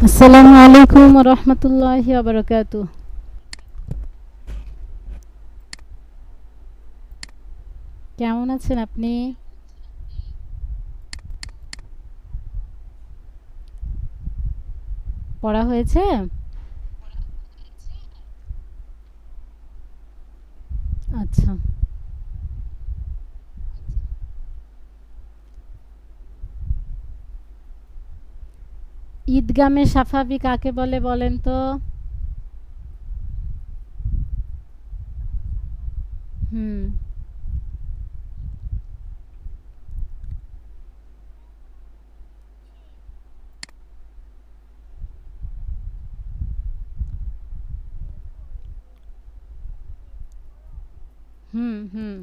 আসসালামু আলাইকুম ওয়া রাহমাতুল্লাহি ওয়া বারাকাতুহু। কেমন আছেন আপনি? পড়া হয়েছে? আচ্ছা। ঈদগামে সাফাবি কাকে বলে বলেন তো? হুম, হুম, হুম।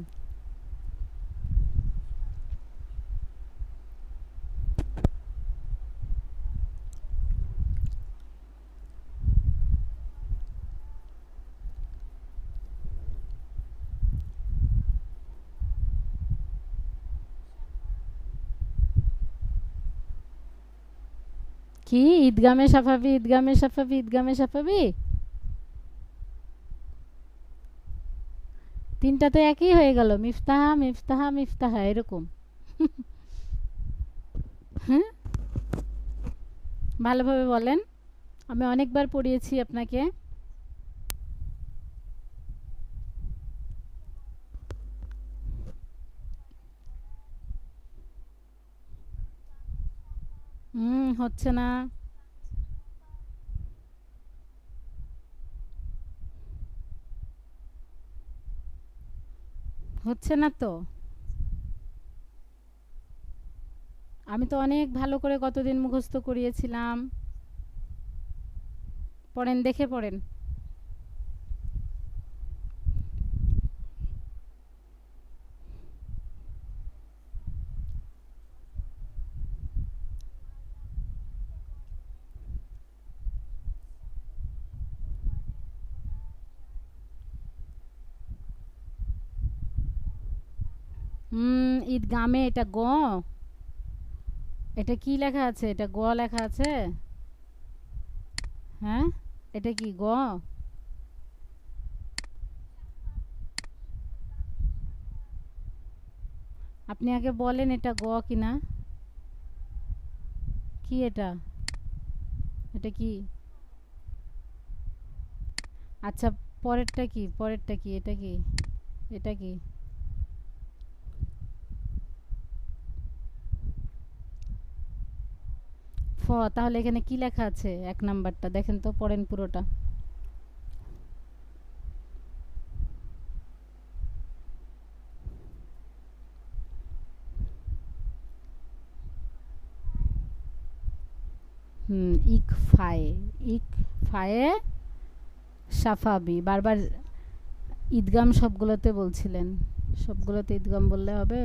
কি ঈদগামে সাফাবি, ঈদগামে সাফাবি, ঈদগামে সাফাবি? তিনটা তো একই হয়ে গেল। মিফতাহা, মিফতাহা, মিফতাহা এরকম। হ্যাঁ? ভালোভাবে বলেন। আমি অনেকবার পড়িয়েছি আপনাকে। হচ্ছে না। হচ্ছে না তো। আমি তো অনেক ভালো করে কতদিন মুখস্থ করিয়েছিলাম। পড়েন, দেখে পড়েন। ঈদগামে এটা গ। এটা কি লেখা আছে? এটা গ লেখা আছে? হ্যাঁ? এটা কি গ? আপনি আগে বলেন এটা গ কিনা। কি এটা? এটা কি? আচ্ছা, পরেরটা কি? পরেরটা কি? এটা কি? এটা কি? ফ। তাহলে এখানে কি লেখা আছে? এক নাম্বারটা দেখেন তো, পড়েন পুরোটা। ইক ফায়ে। ইক ফায়ে সাফাবি। বারবার ঈদগাম সবগুলোতে বলছিলেন। সবগুলোতে ঈদগাম বললে হবে?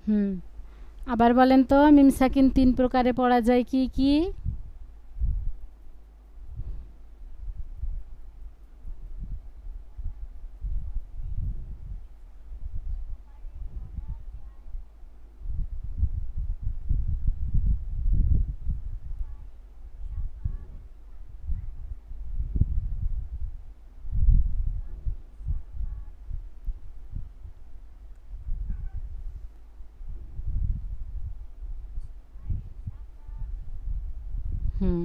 হুম। আবার বলেন তো, মিম সাকিন তিন প্রকারে পড়া যায় কি কি? হুম,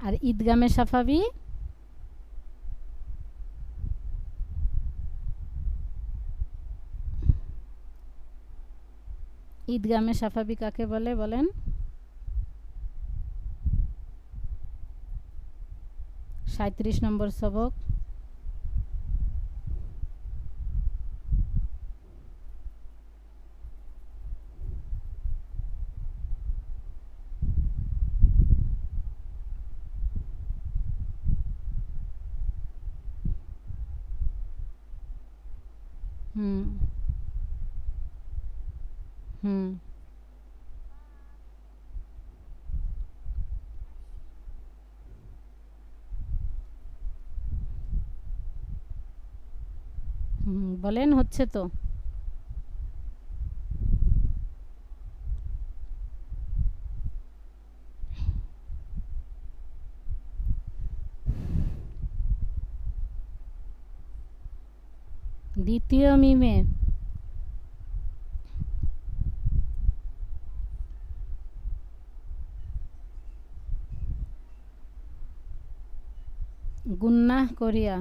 আর ঈদগামে সাফাবি? ঈদগামে সাফাবি কাকে বলে বলেন? 37 নম্বর সবক। হুম হুম বলেন, হচ্ছে তো। দ্বিতীয় মিমে গুন্নাহ করিয়া।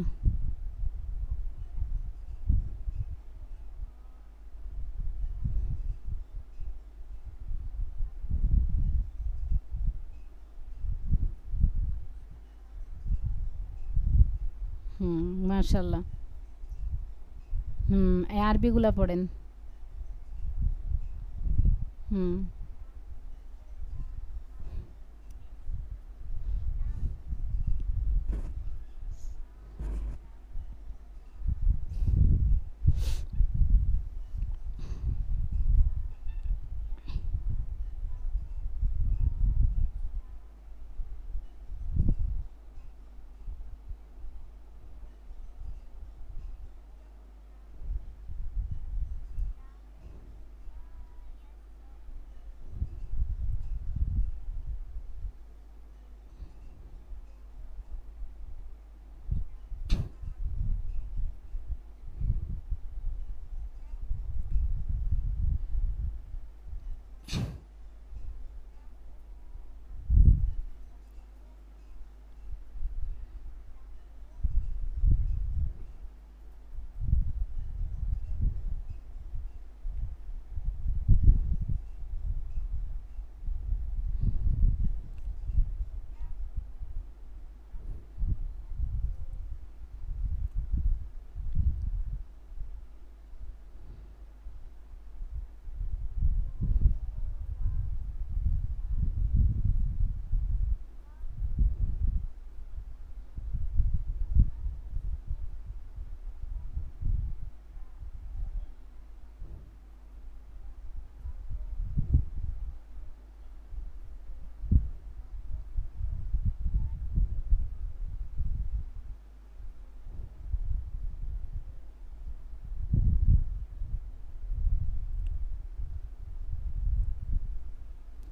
মাশাল্লাহ। এই আরবিগুলা পড়েন। হুম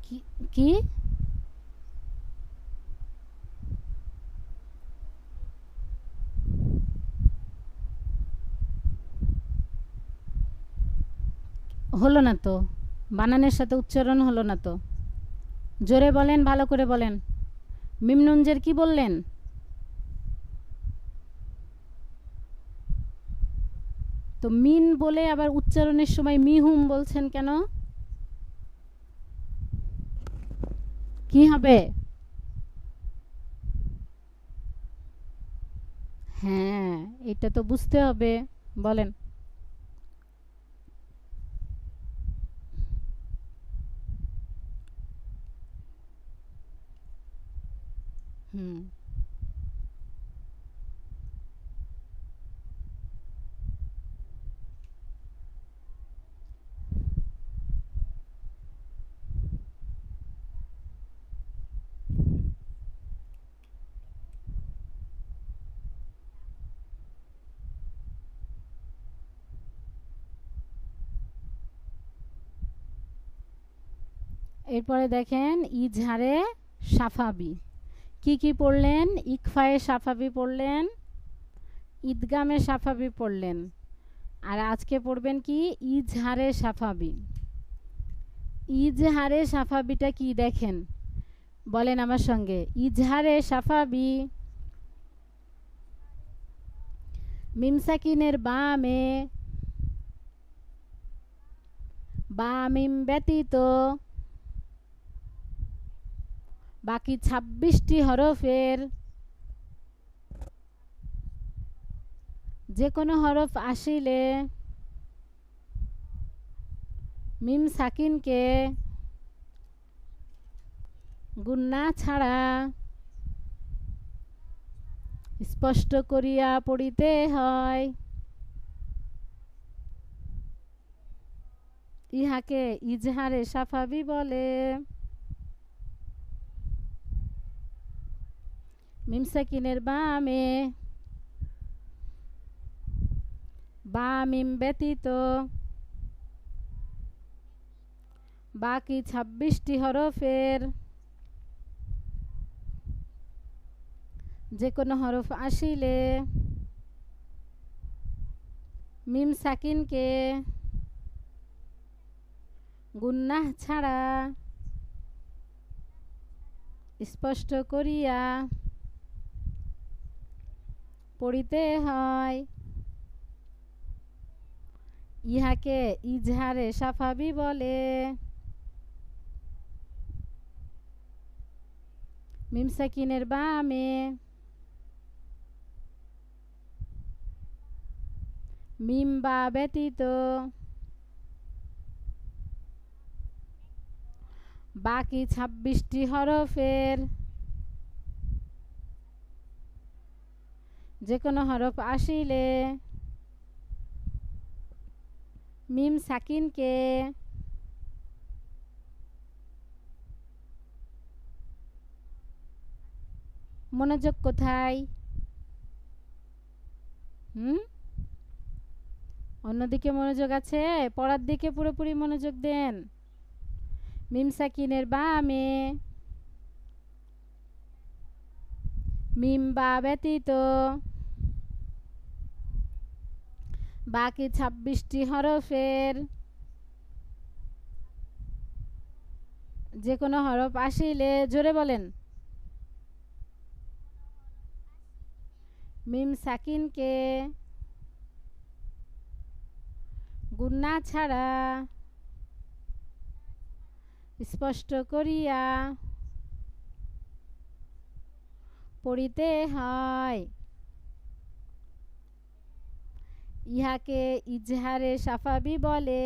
কি কি হলো না তো, বানানের সাথে উচ্চারণ হলো না তো। জোরে বলেন, ভালো করে বলেন। মিম নুনজের কি বললেন? তো মিন বলে আবার উচ্চারণের সময় মিহুম বলছেন কেন? কি হবে? হ্যাঁ, এটা তো বুঝতে হবে। বলেন। হুম এরপরে দেখেন ইজহারে সাফাবি কি কি পড়লেন? ইকফায়ে সাফাবি পড়লেন, ঈদগামে সাফাবি পড়লেন, আর আজকে পড়বেন কি ইজহারে সাফাবি। ইজহারে সাফাবিটা কি দেখেন, বলেন আমার সঙ্গে, ইজহারে সাফাবি। মিম সাকিনের বামে, বা মিম ব্যতীত বাকি ২৬টি হরফের যে কোনো হরফ আসিলে মিম সাকিনকে গুন্না ছাড়া স্পষ্ট করিয়া পড়িতে হয়। ইহাকে ইজহারে সাফাবি বলে। মিম সাকিনের বামে, বা মিম ব্যতীত বাকি ২৬টি হরফের যে কোনো হরফ আসিলে মিম সাকিনকে গুন্নাহ ছাড়া স্পষ্ট করিয়া পড়িতে হয়। ইহাকে ইজহারে সাফাবি বলে। মিম সাকিনের বামে, মিম বা ব্যতীত বাকি ২৬টি হরফের যে কোনো হরফ আসিলে মিম সাকিনকে মনোযোগ কোথায়? অন্যদিকে মনোযোগ আছে? পড়ার দিকে পুরোপুরি মনোযোগ দেন। মিম সাকিনের বামে, মিম বা ব্যতীত বাকি ২৬টি হরফের যে কোনো হরফ আসিলে, জোরে বলেন, মিম সাকিনকে গুন্না ছাড়া স্পষ্ট করিয়া পড়িতে হয়। ইহাকে ইজহারে সাফাবি বলে।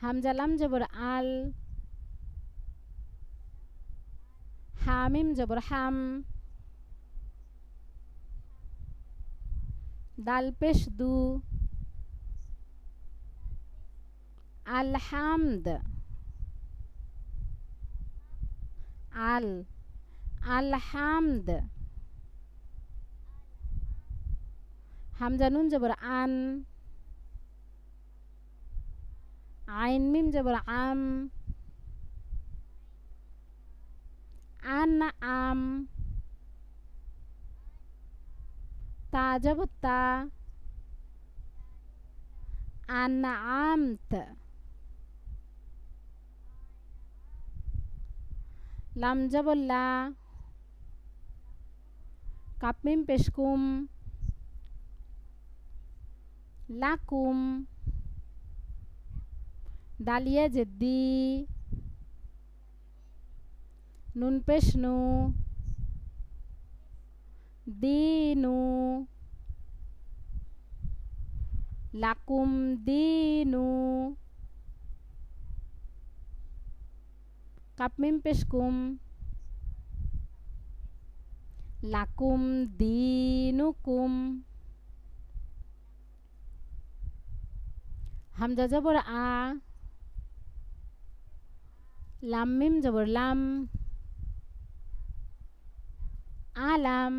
হামজা লাম জবর আল, হামিম জবর হাম, দাল পেশ দু, আলহামদ, আল, আলহামদ, হামজা নুন জবর আন, আইন মিম জবর আম, আন আম, তা জবর তা, আন আমত, লাম জবর লা, কাপ মিম পেশ কুম, লাকুম, দালিয়া জেদ্দি, নুন পেশ নু, দিনু, লাকুম দিনু, কাপ মিম পেশ কুম, লাকুম দিনুকুম। হামজা জবর আ, লাম মিম জবর লাম, আলাম,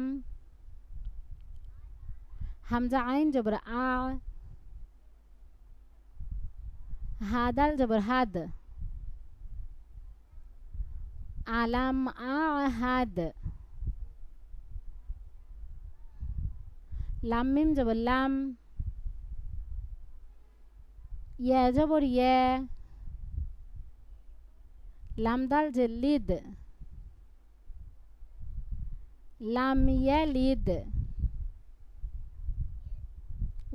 হামজা আইন জবর আ, হাদাল জবর হাদ, আলাম আহাদ, লাম মিম জবর লাম, ইয়া জবর ইয়া, লাম দাল যে লিদ, লাম ইয়ালিদ,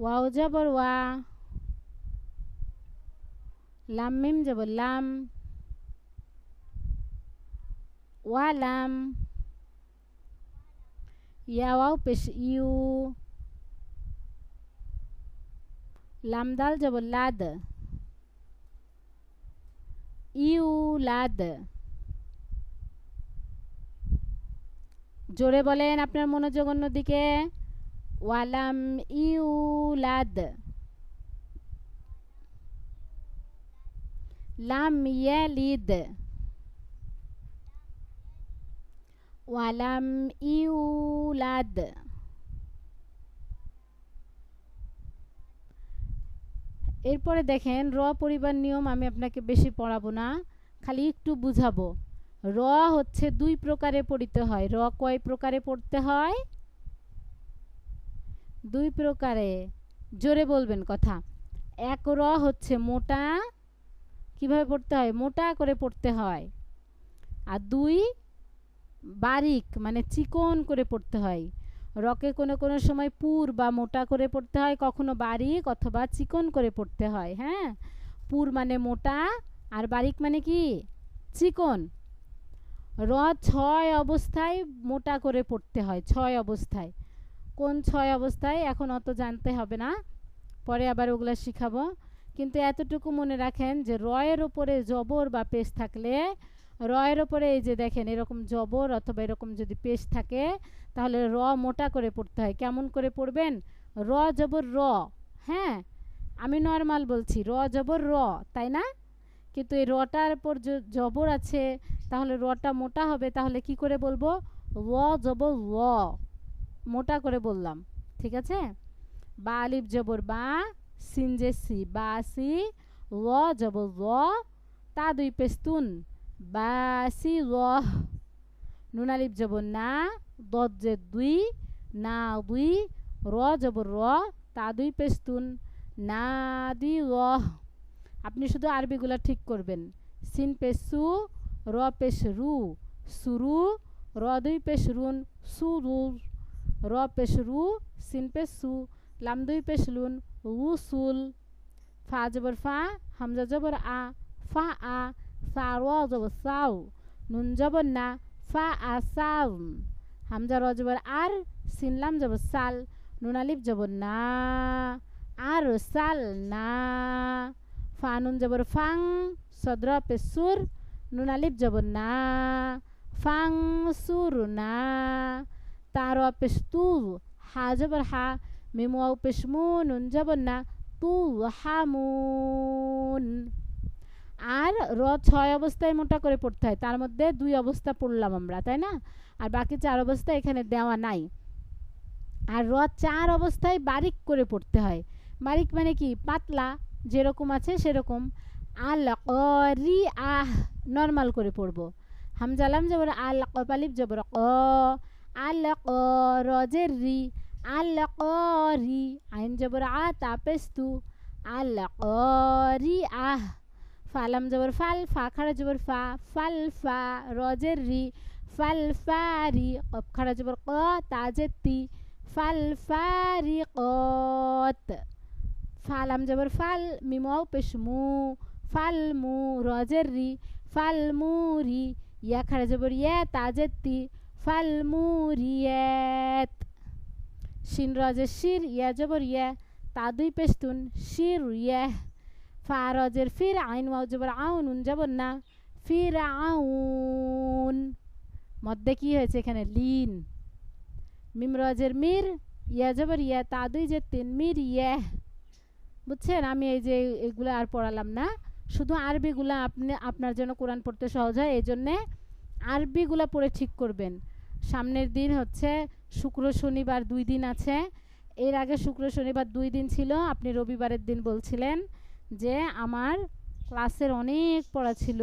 ওয়াও জবর ওয়া, লাম মিম জবর লাম, ওয়া লাম, ইয়া ওয়াও পেশ ইউ, লাম দাল জবর লাদ, ইউলাদ। জোরে বলেন আপনার মনোযোগ অন্যদিকে। ওয়ালাম ইউলাদ, লাম ইয়ালিদ, ওয়ালাম ইউলাদ। এরপরে দেখেন র পরিবার নিয়ম আমি আপনাকে বেশি পড়াবো না, খালি একটু বুঝাবো। র হচ্ছে দুই প্রকারে পড়তে হয়। র কয় প্রকারে পড়তে হয়? দুই প্রকারে। জোরে বলবেন কথা। এক র হচ্ছে মোটা, কিভাবে পড়তে হয়? মোটা করে পড়তে হয়। আর দুই বারিক মানে চিকন করে পড়তে হয়। রকে কোনো কোনো সময় পুর বা মোটা করে পড়তে হয়, কখনো বারিক অথবা চিকন করে পড়তে হয়। হ্যাঁ, পুর মানে মোটা আর বারিক মানে কি? চিকন। র ৬ অবস্থায় মোটা করে পড়তে হয়, ৬ অবস্থায়। কোন ৬ অবস্থায় এখন অত জানতে হবে না, পরে আবার ওগুলো শিখাবো। কিন্তু এতটুকু মনে রাখেন যে রয়ের ওপরে জবর বা পেশ থাকলে, রয়ের ওপরে এই যে দেখেন এরকম জবর অথবা এরকম যদি পেশ থাকে তাহলে র মোটা করে পড়তে হয়। কেমন করে পড়বেন? র জবর র। হ্যাঁ, আমি নর্মাল বলছি, র জবর র, তাই না? কিন্তু এই রটার উপর জবর আছে, তাহলে রটা মোটা হবে। তাহলে কি করে বলবো? র জবর র, মোটা করে বললাম। ঠিক আছে? বা আলিফ জবর বা, সিন যে সি, বা সি, র জবর র, তা দুই পেস্তুন, বা সি র, নুন আলিফ জবর না, দত যে দুই, না দুই, র জবর র, তা দুই পেস্তুন, না দুই র। আপনি শুধু আরবিগুলা ঠিক করবেন। সিন পেশ সু, র পেশ রু, সুরু, র দুই পেশ রুন, সুরুর, র পেশ রু, সিন পেশ সু, লাম দুই পেশ লুন, রুসুল। ফা জবর ফা, হামজা জবর আ, ফা আ, সা র জবর সাউ, নুন জবর না, ফা আ সাউ, হামজা র জবর আর, সিন লাম জবর সাল, নুন আলিফ জবর না, আর সাল না। ফা নুন জবর ফাং, সদর পেশ সুর, নুন আলিফ জবর না, ফাং সুর না। তার পেশ তু, হা জবর হা, মিম ওয়াও পেশ মু, নুন জবর না, তু হামুন। আর র ৬ অবস্থায় মোটা করে পড়তে হয়, তার মধ্যে ২ অবস্থা পড়লাম আমরা, তাই না? আর বাকি ৪ অবস্থা এখানে দেওয়া নাই। আর র ৪ অবস্থায় বারিক করে পড়তে হয়। বারিক মানে কি? পাতলা, যেরকম আছে সেরকম। আল রি আহ, নর্মাল করে পড়বো। হামজালাম জবর আল, কপালিফ জবর ক, আল ক, রজের রি, আল ক রি, আইন জবর আ, তাপেস্তু, আল ক রি আহ। ফালাম জবর ফাল, ফা খাড়া জবর ফা, ফাল ফা, রজের রি, ফাল ফারি, কফ খাড়া জবর ক, তাজের তি, ফাল ফারিকত। ফালাম জবর ফাল, মিম ওয়াও পেশ মু, ফাল মু, রজের রি, ফাল মুরি, ইয়া খাড়া জবর ইয়া, তাজের তি, ফাল মুরিয়াত। শিন রজের শির, ইয়া জবর ইয়া, তা দুই পেস্তুন, শির ইয়া। ফা রজের ফির, আইন ওয়াও জবর আউ, নুন জবর না, ফির আউন। মধ্যে কি হয়েছে এখানে? লিন। মিম রজের মির, ইয়া জবর ইয়া, তা দুই যে তিন, মির ইয়া। বুঝছেন? আমি এই যে এগুলো আর পড়ালাম না, শুধু আরবিগুলা আপনি আপনার জন্য কোরআন পড়তে সহজ হয়, এই জন্যে আরবিগুলা পড়ে ঠিক করবেন। সামনের দিন হচ্ছে শুক্র শনিবার ২ দিন আছে। এর আগে শুক্র শনিবার ২ দিন ছিল, আপনি রবিবারের দিন বলছিলেন যে আমার ক্লাসের অনেক পড়া ছিল,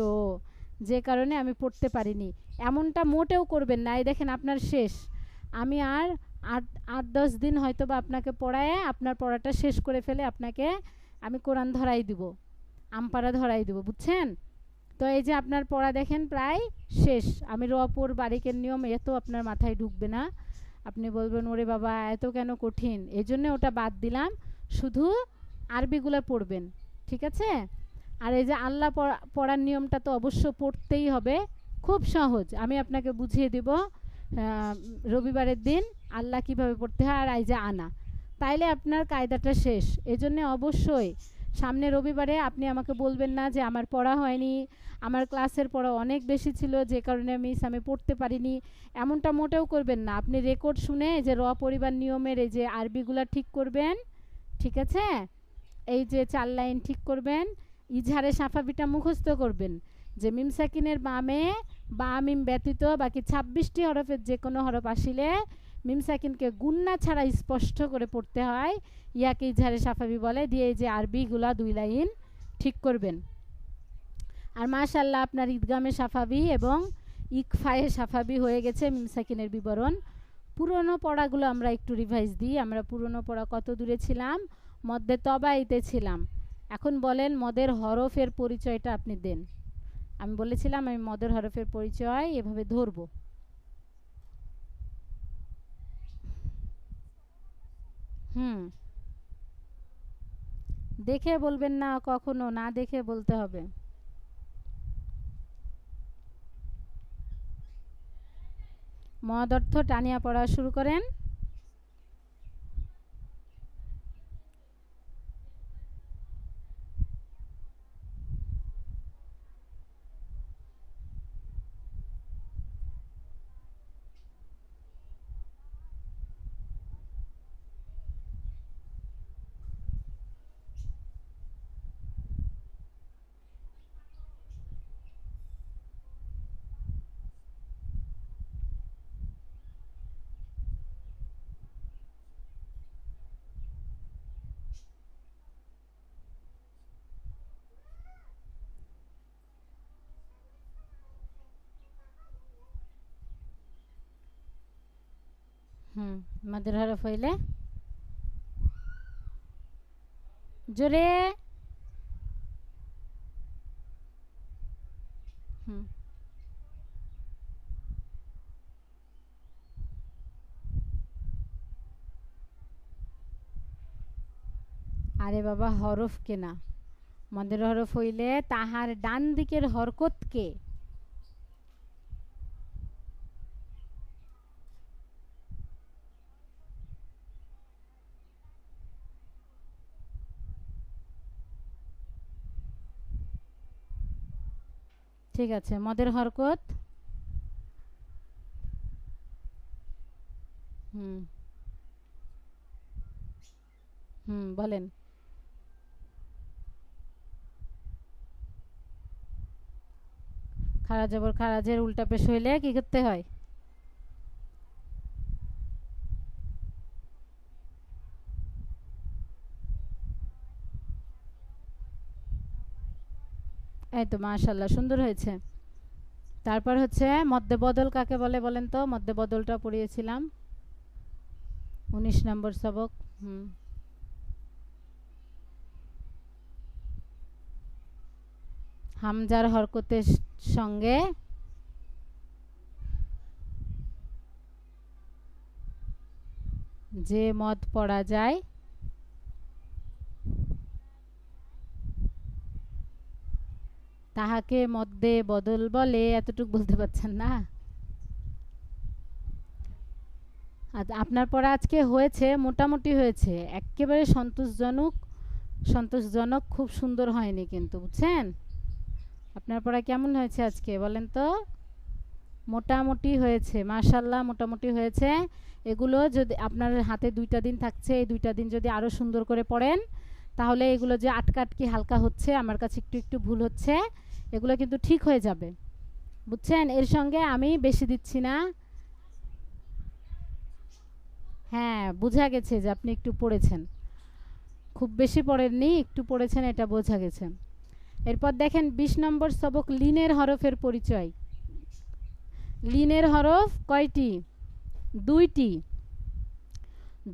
যে কারণে আমি পড়তে পারিনি। এমনটা মোটেও করবেন না। এই দেখেন আপনার শেষ, আমি আর ৮-১০ দিন হয়তো বা আপনাকে পড়ায় আপনার পড়াটা শেষ করে ফেলে আপনাকে আমি কোরআন ধরাই দিব, আমপারা ধরাই দিব। বুঝছেন? তো এই যে আপনার পড়া দেখেন প্রায় শেষ। আমি রপর বারিকের নিয়ম এত আপনার মাথায় ঢুকবে না, আপনি বলবেন ওরে বাবা এত কেন কঠিন, এই জন্য ওটা বাদ দিলাম, শুধু আরবিগুলো পড়বেন, ঠিক আছে? আর এই যে আল্লাহ পড়ার নিয়মটা তো অবশ্য পড়তেই হবে, খুব সহজ, আমি আপনাকে বুঝিয়ে দেব রবিবারের দিন আল্লাহ কিভাবে পড়তে হয়, আর এই যে আনা, তাইলে আপনার কায়দাটা শেষ। এজন্য অবশ্যই সামনে রবিবারে আপনি আমাকে বলবেন না যে আমার পড়া হয়নি, আমার ক্লাসের পড়া অনেক বেশি ছিল যে কারণে আমি পড়তে পারিনি, এমনটা মোটেও করবেন না। আপনি রেকর্ড শুনে যে র পরিবার নিয়মের এই যে আরবিগুলা ঠিক করবেন, ঠিক আছে? এই যে 4 লাইন ঠিক করবেন, ইজহারে সাফাবিটা মুখস্থ করবেন, যে মিম সাকিনের বামে বা মিম ব্যতীত বাকি 26টি হরফের যে কোনো হরফ আসিলে মিম সাকিনকে গুন্না ছাড়া স্পষ্ট করে পড়তে হয়, ইয়াকে ইজহারে সাফাবি বলে। দিয়ে যে আরবিগুলা 2 লাইন ঠিক করবেন। আর মাশাআল্লাহ আপনার ঈদগামে সাফাবি এবং ইকফায়ে সাফাবি হয়ে গেছে মিম সাকিনের বিবরণ। পুরনো পড়াগুলো আমরা একটু রিভাইজ দিই। আমরা পুরনো পড়া কত দূরে ছিলাম? মদ্দে তবাইতে ছিলাম। এখন বলেন মদের হরফের পরিচয়টা আপনি দেন। আমি বলেছিলাম আমি মদের হরফের পরিচয় এভাবে ধরব। হুম, দেখে বলবেন না, কখনো না দেখে বলতে হবে। মদ অর্থ টানিয়া পড়া শুরু করেন। হুম, মদের হরফ হইলে জোরে। হুম, আরে বাবা হরফ কেনা, মদের হরফ হইলে তাহার ডান দিকের হরকতকে। ঠিক আছে, মদের হরকত। হুম হুম, বলেন। খারা জবর খারাজের উল্টা পেশ হইলে কি করতে হয়? এই তো মাশাআল্লাহ, সুন্দর হয়েছে। তারপর হচ্ছে মধ্যে বদল কাকে বলে বলেন তো? মধ্যে বদলটা পড়িয়েছিলাম 19 নম্বর সবক। হুম, হামজার হরকতের সঙ্গে যে মদ পড়া যায় তাহাকে মধ্যে বদল বলে। এতটুক বলতে পারছেন না? আপনার পড়া আজকে হয়েছে, মোটামুটি হয়েছে, একেবারে সন্তোষজনক। সন্তোষজনক খুব সুন্দর হয়নি কিন্তু, বুঝছেন? আপনার পড়া কেমন হয়েছে আজকে বলেন তো? মোটামুটি হয়েছে, মাশাআল্লাহ, মোটামুটি হয়েছে। এগুলো যদি আপনার হাতে 2টা দিন থাকছে, এই 2টা দিন যদি আরও সুন্দর করে পড়েন, তাহলে এগুলো যে আটকাটকি হালকা হচ্ছে, আমার কাছে একটু একটু ভুল হচ্ছে, এগুলো কিন্তু ঠিক হয়ে যাবে, বুঝছেন? এর সঙ্গে আমি বেশি দিচ্ছি না। হ্যাঁ, বোঝা গেছে যে আপনি একটু পড়েছেন, খুব বেশি পড়েননি, একটু পড়েছেন, এটা বোঝা গেছে। এরপর দেখেন 20 নম্বর সবক লিনের হরফের পরিচয়। লিনের হরফ কয়টি? 2টি।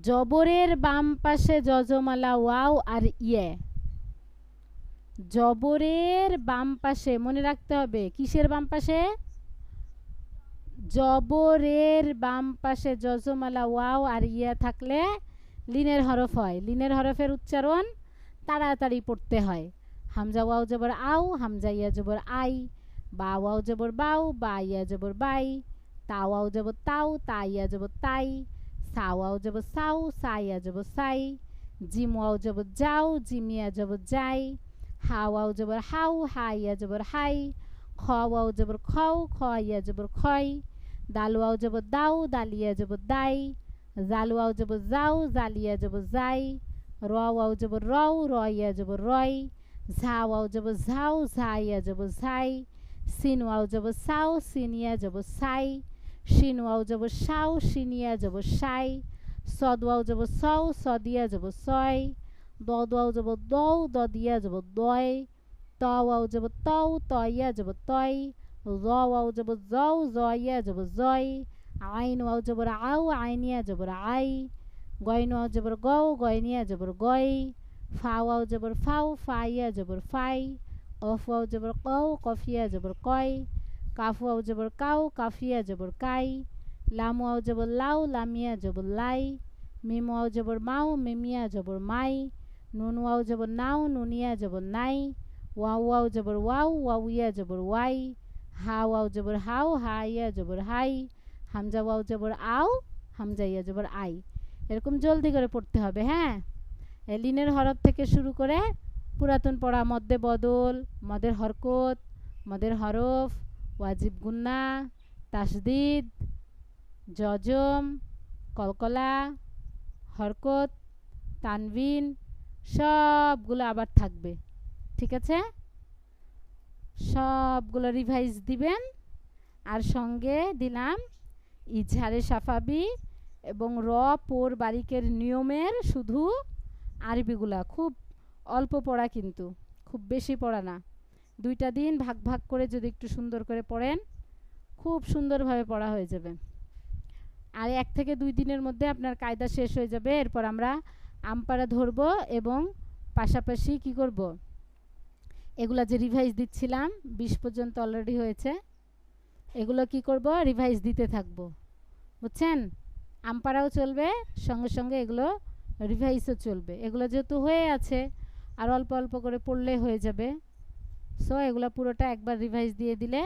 জবরের বাম পাশে যজমালা ওয়াও আর ইয়ে, জবরের বাম পাশে, মনে রাখতে হবে কিসের বাম পাশে, জবরের বাম পাশে যজমালা ওয়াও আর ইয়া থাকলে লিনের হরফ হয়। লিনের হরফের উচ্চারণ তাড়াতাড়ি পড়তে হয়। হামজা ওয়াও জবর আও, হামজা ইয়া জবর আই, বা ওয়াও জবর বাউ, বা ইয়া জবর বাই, তা ওয়াও জবর তাও, তা ইয়া জবর তাই, সা ওয়াও জবর সাউ, সা ইয়া জবর সাই, জিম ওয়াও জবর যাও, জিম ইয়া জবর যাই, হা ওয়াও জবর হাউ, হা ইয়া জবর হাই, খ ওয়াও জবর খাও, খ ইয়া জবর খয়, দাল ওয়াও জবর দাও, দাল ইয়া জবর দাই, জাল ওয়াও জবর যাও, জাল ইয়া জবর যাই, র ওয়াও জবর রও, র ইয়া জবর রয়, ঝা ওয়াও জবর ঝাও, ঝা ইয়া জবর ঝাই, সিন ওয়াও জবর সাও, সিন ইয়া জবর সাই, শিন ওয়াও জবর সাও, শিন ইয়া জবর সাই, সদ ওয়াও জবর সও, সদ ইয়া জবর সয়, দদ ওয়াও জবর দও, দদ ইয়া জবর দয়, ত ওয়াও জবর তও, ত ইয়া জবর তয়, জ ওয়াও জবর জও, জ ইয়া জবর জয়, আইন ওয়াও জবর আও, আইন ইয়া জবর আই, গয়ন ওয়াও জবর গও, গয়ন ইয়া জবর গয়, ফা ওয়াও জবর ফাও, ফা ইয়া জবর ফাই, কফ ওয়াও জবর কও, কফ ইয়া জবর কয়, কাফ ওয়াও জবর কাও, কাফ ইয়া জবর কাই, লাম ওয়াও জবর লাও, লাম ইয়া জবর লাই, মিম ওয়াও জবর মাও, মিম ইয়া জবর মাই, নুন ওয়াও জবর নাও, নুন ইয়া জবর নাই, ওয়াও ওয়াও জবর ওয়াও, ওয়াও ইয়া জবর ওয়াই, হা ওয়াও জবর হাও, হা ইয়া জবর হাই, হামজা ওয়াও জবর আও, হামজা ইয়া জবর আই। এরকম জলদি করে পড়তে হবে। হ্যাঁ, লিনের হরফ থেকে শুরু করে পুরাতন পড়া, মধ্যে বদল, মদের হরকত, মদের হরফ, ওয়াজিব গুন্না, তাসদিদ, জজম, কলকলা, হরকত, তানবিন, সবগুলো আবার থাকবে। ঠিক আছে, সবগুলো রিভাইজ দিবেন। আর সঙ্গে দিলাম ইজহারে সাফাবি এবং র পোর বারিকের নিয়মের শুধু আরবিগুলা, খুব অল্প পড়া, কিন্তু খুব বেশি পড়া না। 2টা দিন ভাগ ভাগ করে যদি একটু সুন্দর করে পড়েন, খুব সুন্দরভাবে পড়া হয়ে যাবে। আর 1 থেকে 2 দিনের মধ্যে আপনার কায়দা শেষ হয়ে যাবে। এরপর আমরা আমপারা ধরব এবং পাশাপাশি কি করব, এগুলা যে রিভাইজ দিচ্ছিলাম 20 পর্যন্ত অলরেডি হয়েছে, এগুলো কি করব, রিভাইজ দিতে থাকব। বুঝছেন, আমপারাও চলবে, সঙ্গে সঙ্গে এগুলো রিভাইজও চলবে। এগুলো যেহেতু হয়ে আছে, আর অল্প অল্প করে পড়লে হয়ে যাবে। সো এগুলো পুরোটা একবার রিভাইজ দিয়ে দিলে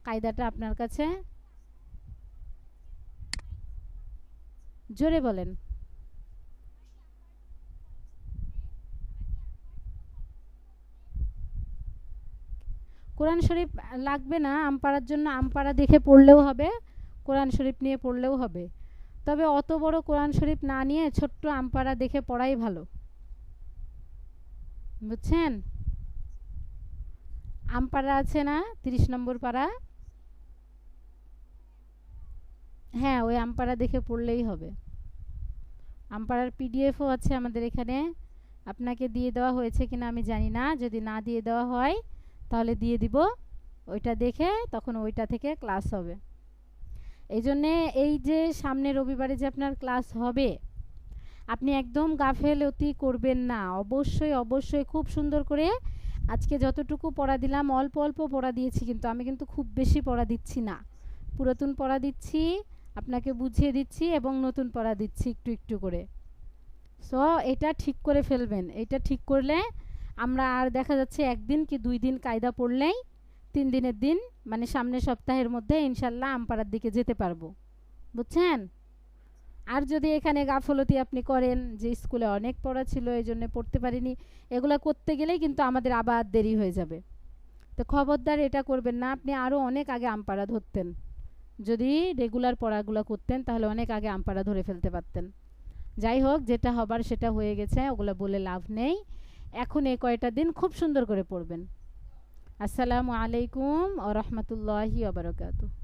কায়দাটা আপনার কাছে, জোরে বলেন, কোরআন শরীফ লাগবে না আমপারার জন্য, আমপারা দেখে পড়লেও হবে, কোরআন শরীফ নিয়ে পড়লেও হবে। তবে অত বড় কোরআন শরীফ না নিয়ে ছোট্ট আমপারা দেখে পড়াই ভালো। বুঝছেন, আমপারা আছে না 30 নম্বর পারা, হ্যাঁ ওই আমপারা দেখে পড়লেই হবে। আমপারার পিডিএফও আছে আমাদের এখানে, আপনাকে দিয়ে দেওয়া হয়েছে কিনা আমি জানি না, যদি না দিয়ে দেওয়া হয় তাহলে দিয়ে দিব। ওইটা দেখে তখন ওইটা থেকে ক্লাস হবে। এই জন্যে এই যে সামনে রবিবারে যে আপনার ক্লাস হবে, আপনি একদম গাফেলতি করবেন না। অবশ্যই অবশ্যই খুব সুন্দর করে, আজকে যতটুকু পড়া দিলাম অল্প অল্প পড়া দিয়েছি, কিন্তু আমি কিন্তু খুব বেশি পড়া দিচ্ছি না, পুরাতন পড়া দিচ্ছি, আপনাকে বুঝিয়ে দিচ্ছি এবং নতুন পড়া দিচ্ছি একটু একটু করে। সো এটা ঠিক করে ফেলবেন। এটা ঠিক করলে আমরা আর দেখা যাচ্ছে 1 দিন কি 2 দিন কায়দা পড়লেই 3 দিনের দিন, মানে সামনের সপ্তাহের মধ্যে ইনশাল্লাহ আমপাড়ার দিকে যেতে পারবো। বুঝছেন, আর যদি এখানে গাফলতি আপনি করেন যে স্কুলে অনেক পড়া ছিল এই জন্য পড়তে পারিনি, এগুলো করতে গেলেই কিন্তু আমাদের আবার দেরি হয়ে যাবে। তো খবরদার এটা করবেন না। আপনি আরও অনেক আগে আমপাড়া ধরতেন, যদি রেগুলার পড়াগুলো করতেন তাহলে অনেক আগে আমপাড়া ধরে ফেলতে পারতেন। যাই হোক, যেটা হবার সেটা হয়ে গেছে, ওগুলো বলে লাভ নেই। এখন এই কয়টা দিন খুব সুন্দর করে পড়বেন। আসসালামু আলাইকুম ওয়া রাহমাতুল্লাহি ওয়া বারাকাতুহু।